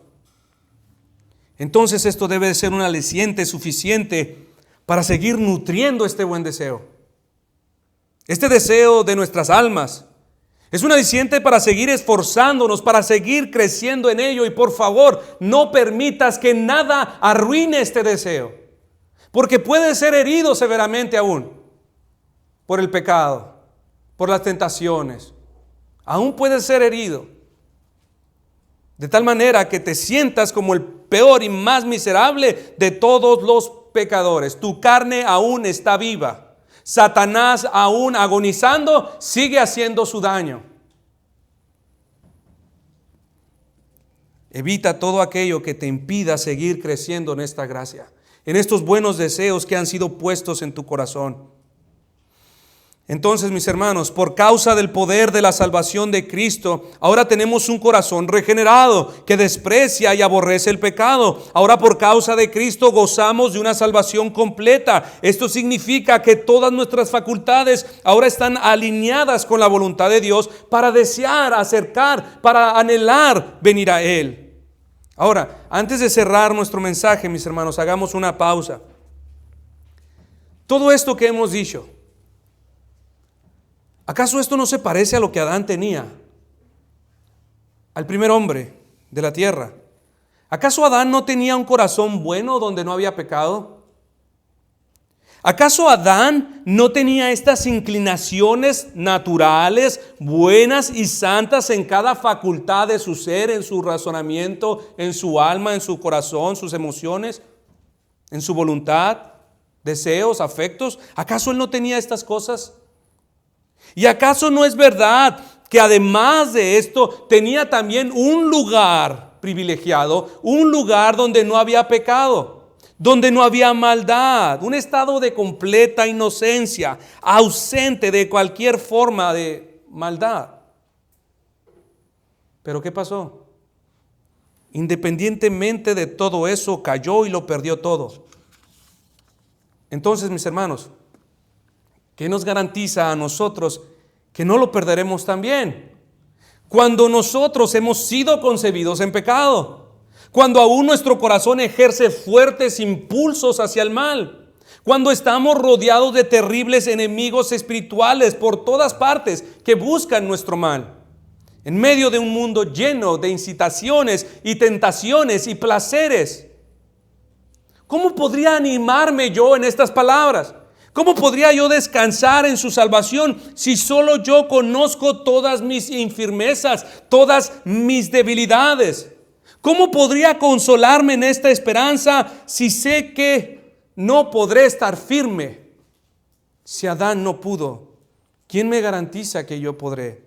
entonces esto debe de ser un aliciente suficiente para seguir nutriendo este buen deseo. Este deseo de nuestras almas es un aliciente para seguir esforzándonos, para seguir creciendo en ello. Y por favor, no permitas que nada arruine este deseo, porque puede ser herido severamente aún por el pecado, por las tentaciones. Aún puede ser herido. De tal manera que te sientas como el peor y más miserable de todos los pecadores. Tu carne aún está viva. Satanás aún agonizando sigue haciendo su daño. Evita todo aquello que te impida seguir creciendo en esta gracia, en estos buenos deseos que han sido puestos en tu corazón. Entonces, mis hermanos, por causa del poder de la salvación de Cristo, ahora tenemos un corazón regenerado que desprecia y aborrece el pecado. Ahora, por causa de Cristo, gozamos de una salvación completa. Esto significa que todas nuestras facultades ahora están alineadas con la voluntad de Dios para desear, acercar, para anhelar venir a Él. Ahora, antes de cerrar nuestro mensaje, mis hermanos, hagamos una pausa. Todo esto que hemos dicho, ¿acaso esto no se parece a lo que Adán tenía? Al primer hombre de la tierra. ¿Acaso Adán no tenía un corazón bueno donde no había pecado? ¿Acaso Adán no tenía estas inclinaciones naturales, buenas y santas en cada facultad de su ser, en su razonamiento, en su alma, en su corazón, sus emociones, en su voluntad, deseos, afectos? ¿Acaso él no tenía estas cosas? ¿Y acaso no es verdad que además de esto tenía también un lugar privilegiado, un lugar donde no había pecado, donde no había maldad, un estado de completa inocencia, ausente de cualquier forma de maldad? ¿Pero qué pasó? Independientemente de todo eso, cayó y lo perdió todo. Entonces, mis hermanos, ¿qué nos garantiza a nosotros que no lo perderemos también? Cuando nosotros hemos sido concebidos en pecado, cuando aún nuestro corazón ejerce fuertes impulsos hacia el mal, cuando estamos rodeados de terribles enemigos espirituales por todas partes que buscan nuestro mal, en medio de un mundo lleno de incitaciones y tentaciones y placeres. ¿Cómo podría animarme yo en estas palabras? ¿Cómo podría yo descansar en su salvación si solo yo conozco todas mis infirmezas, todas mis debilidades? ¿Cómo podría consolarme en esta esperanza si sé que no podré estar firme? Si Adán no pudo, ¿quién me garantiza que yo podré?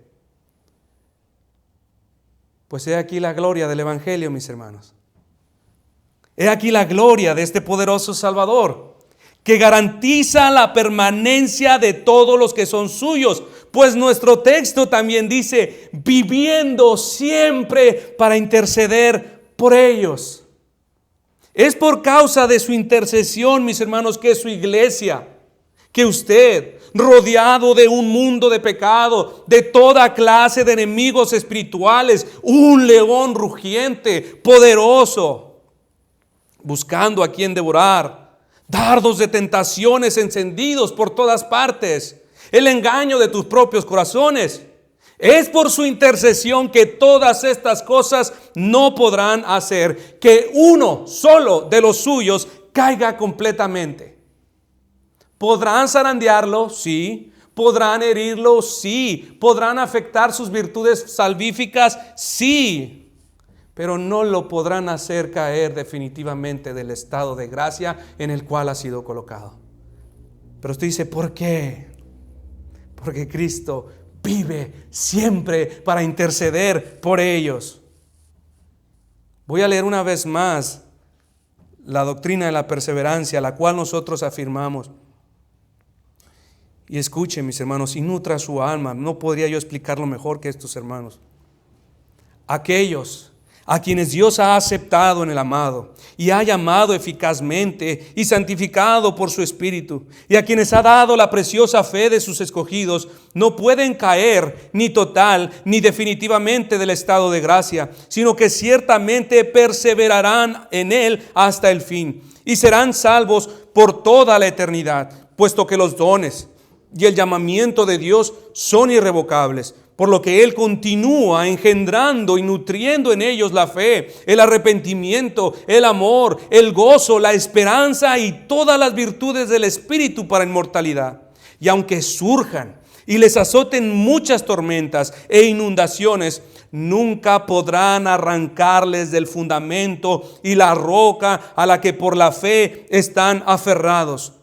Pues he aquí la gloria del Evangelio, mis hermanos. He aquí la gloria de este poderoso Salvador, que garantiza la permanencia de todos los que son suyos. Pues nuestro texto también dice, viviendo siempre para interceder por ellos. Es por causa de su intercesión, mis hermanos, que su iglesia, que usted, rodeado de un mundo de pecado, de toda clase de enemigos espirituales, un león rugiente, poderoso, buscando a quien devorar, dardos de tentaciones encendidos por todas partes, el engaño de tus propios corazones. Es por su intercesión que todas estas cosas no podrán hacer que uno solo de los suyos caiga completamente. ¿Podrán zarandearlo? Sí. ¿Podrán herirlo? Sí. ¿Podrán afectar sus virtudes salvíficas? Sí. Pero no lo podrán hacer caer definitivamente del estado de gracia en el cual ha sido colocado. Pero usted dice, ¿por qué? Porque Cristo vive siempre para interceder por ellos. Voy a leer una vez más la doctrina de la perseverancia, la cual nosotros afirmamos. Y escuchen, mis hermanos, y nutra su alma. No podría yo explicarlo mejor que estos hermanos. Aquellos a quienes Dios ha aceptado en el amado y ha llamado eficazmente y santificado por su Espíritu, y a quienes ha dado la preciosa fe de sus escogidos, no pueden caer ni total ni definitivamente del estado de gracia, sino que ciertamente perseverarán en él hasta el fin y serán salvos por toda la eternidad, puesto que los dones y el llamamiento de Dios son irrevocables, por lo que Él continúa engendrando y nutriendo en ellos la fe, el arrepentimiento, el amor, el gozo, la esperanza y todas las virtudes del Espíritu para inmortalidad. Y aunque surjan y les azoten muchas tormentas e inundaciones, nunca podrán arrancarles del fundamento y la roca a la que por la fe están aferrados.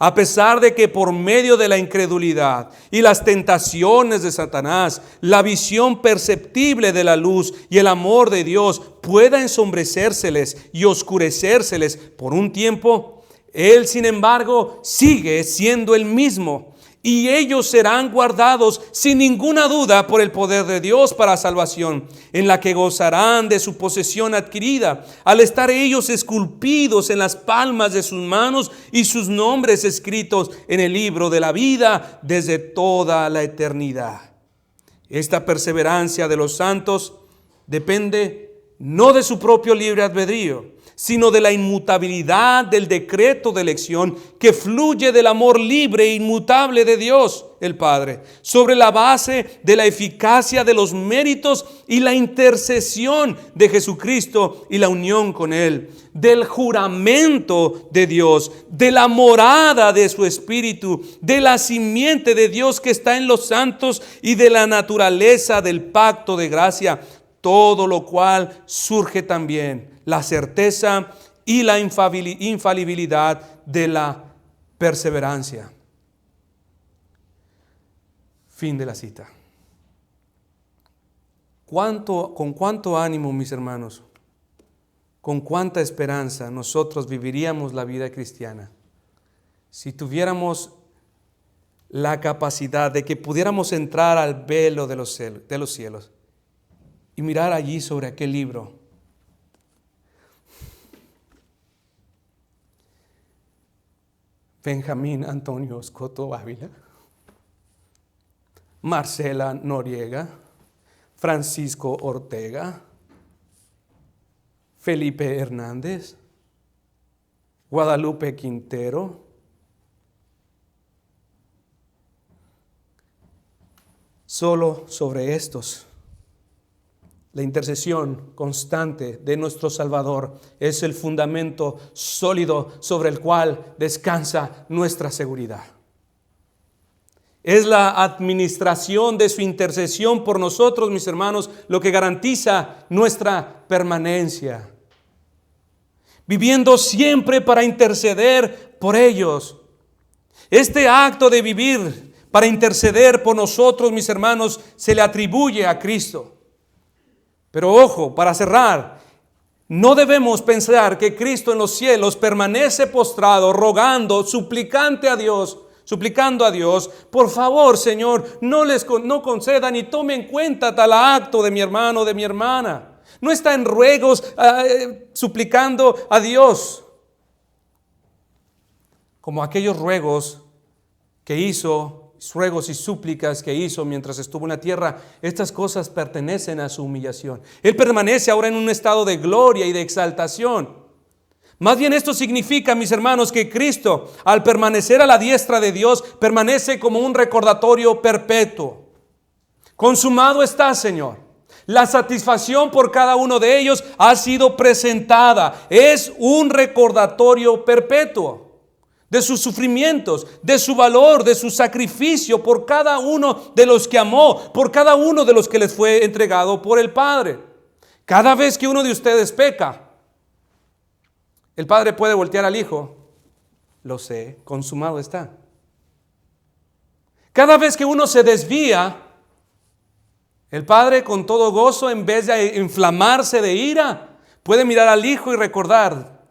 A pesar de que por medio de la incredulidad y las tentaciones de Satanás, la visión perceptible de la luz y el amor de Dios pueda ensombrecérseles y oscurecérseles por un tiempo, Él, sin embargo, sigue siendo el mismo y ellos serán guardados sin ninguna duda por el poder de Dios para salvación, en la que gozarán de su posesión adquirida, al estar ellos esculpidos en las palmas de sus manos y sus nombres escritos en el libro de la vida desde toda la eternidad. Esta perseverancia de los santos depende no de su propio libre albedrío, sino de la inmutabilidad del decreto de elección que fluye del amor libre e inmutable de Dios el Padre, sobre la base de la eficacia de los méritos y la intercesión de Jesucristo y la unión con Él, del juramento de Dios, de la morada de su Espíritu, de la simiente de Dios que está en los santos y de la naturaleza del pacto de gracia, todo lo cual surge también la certeza y la infalibilidad de la perseverancia. Fin de la cita. Con cuánto ánimo, mis hermanos, con cuánta esperanza nosotros viviríamos la vida cristiana si tuviéramos la capacidad de que pudiéramos entrar al velo de los cielos y mirar allí sobre aquel libro. Benjamín Antonio Escoto Ávila, Marcela Noriega, Francisco Ortega, Felipe Hernández, Guadalupe Quintero, solo sobre estos. La intercesión constante de nuestro Salvador es el fundamento sólido sobre el cual descansa nuestra seguridad. Es la administración de su intercesión por nosotros, mis hermanos, lo que garantiza nuestra permanencia. Viviendo siempre para interceder por ellos. Este acto de vivir para interceder por nosotros, mis hermanos, se le atribuye a Cristo. Pero ojo, para cerrar, no debemos pensar que Cristo en los cielos permanece postrado, rogando, suplicando a Dios, por favor, Señor, no conceda ni tome en cuenta tal acto de mi hermano o de mi hermana. No está en ruegos suplicando a Dios, como aquellos ruegos y súplicas que hizo mientras estuvo en la tierra. Estas cosas pertenecen a su humillación. Él permanece ahora en un estado de gloria y de exaltación. Más bien esto significa, mis hermanos, que Cristo, al permanecer a la diestra de Dios, permanece como un recordatorio perpetuo. Consumado está, Señor. La satisfacción por cada uno de ellos ha sido presentada. Es un recordatorio perpetuo de sus sufrimientos, de su valor, de su sacrificio por cada uno de los que amó, por cada uno de los que les fue entregado por el Padre. Cada vez que uno de ustedes peca, el Padre puede voltear al Hijo. Lo sé, consumado está. Cada vez que uno se desvía, el Padre con todo gozo, en vez de inflamarse de ira, puede mirar al Hijo y recordar: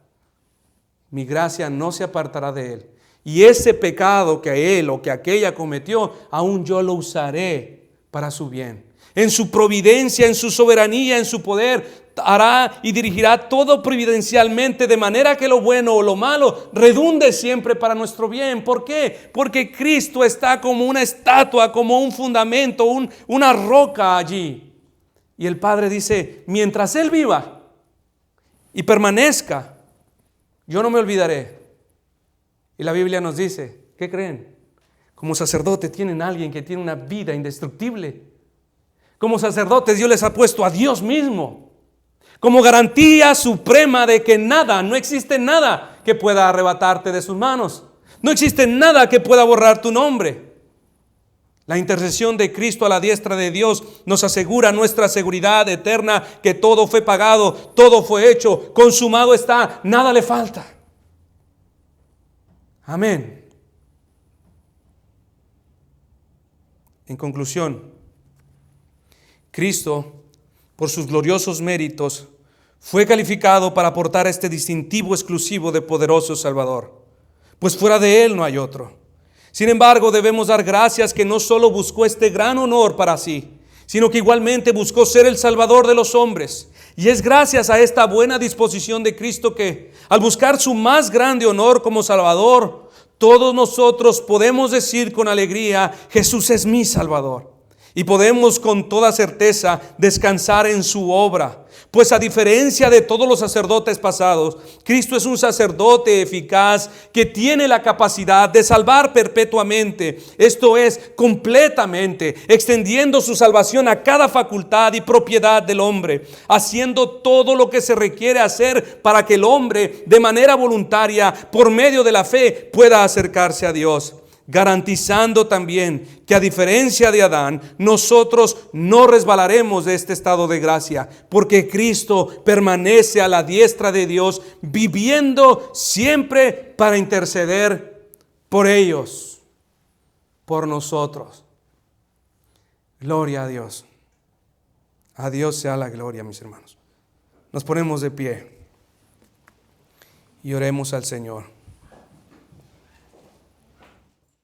mi gracia no se apartará de él. Y ese pecado que él o que aquella cometió, aún yo lo usaré para su bien. En su providencia, en su soberanía, en su poder, hará y dirigirá todo providencialmente, de manera que lo bueno o lo malo redunde siempre para nuestro bien. ¿Por qué? Porque Cristo está como una estatua, como un fundamento, una roca allí. Y el Padre dice: mientras Él viva y permanezca, yo no me olvidaré. Y la Biblia nos dice, ¿qué creen? Como sacerdote tienen a alguien que tiene una vida indestructible. Como sacerdotes Dios les ha puesto a Dios mismo como garantía suprema de que nada, no existe nada que pueda arrebatarte de sus manos. No existe nada que pueda borrar tu nombre. La intercesión de Cristo a la diestra de Dios nos asegura nuestra seguridad eterna, que todo fue pagado, todo fue hecho, consumado está, nada le falta. Amén. En conclusión, Cristo, por sus gloriosos méritos, fue calificado para aportar este distintivo exclusivo de poderoso Salvador, pues fuera de Él no hay otro. Sin embargo, debemos dar gracias que no solo buscó este gran honor para sí, sino que igualmente buscó ser el Salvador de los hombres. Y es gracias a esta buena disposición de Cristo que, al buscar su más grande honor como Salvador, todos nosotros podemos decir con alegría: Jesús es mi Salvador. Y podemos con toda certeza descansar en su obra. Pues a diferencia de todos los sacerdotes pasados, Cristo es un sacerdote eficaz que tiene la capacidad de salvar perpetuamente, esto es, completamente, extendiendo su salvación a cada facultad y propiedad del hombre, haciendo todo lo que se requiere hacer para que el hombre, de manera voluntaria, por medio de la fe, pueda acercarse a Dios. Garantizando también que, a diferencia de Adán, nosotros no resbalaremos de este estado de gracia, porque Cristo permanece a la diestra de Dios, viviendo siempre para interceder por ellos, por nosotros. Gloria a Dios. A Dios sea la gloria, mis hermanos. Nos ponemos de pie y oremos al Señor.